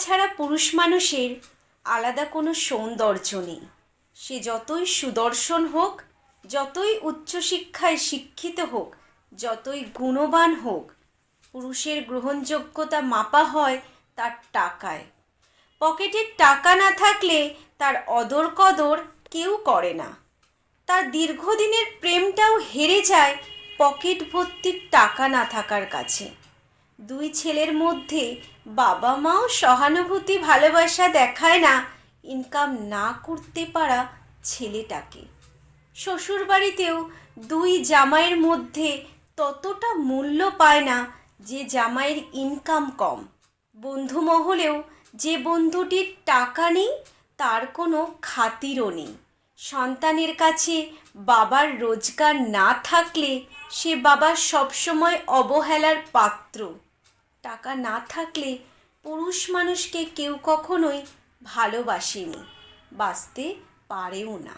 ছাড়া পুরুষ মানুষের আলাদা কোনো সৌন্দর্য নেই। সে যতই সুদর্শন হোক, যতই উচ্চশিক্ষায় শিক্ষিত হোক, যতই গুণবান হোক, পুরুষের গ্রহণযোগ্যতা মাপা হয় তার টাকায়। পকেটে টাকা না থাকলে তার অদর কদর কেউ করে না। তার দীর্ঘদিনের প্রেমটাও হেরে যায় পকেট ভর্তি টাকা না থাকার কাছে। দুই ছেলের মধ্যে বাবা মাও সহানুভূতি ভালোবাসা দেখায় না ইনকাম না করতে পারা ছেলেটাকে। শ্বশুরবাড়িতেও দুই জামাইয়ের মধ্যে ততটা মূল্য পায় না যে জামাইয়ের ইনকাম কম। বন্ধু মহলেও যে বন্ধুটির টাকা নেই তার কোনো খাতিরও নেই। সন্তানের কাছে বাবার রোজগার না থাকলে সে বাবা সবসময় অবহেলার পাত্র। টাকা না থাকলে পুরুষ মানুষকে কেউ কখনোই ভালোবাসেনি, বাঁচতে পারেও না।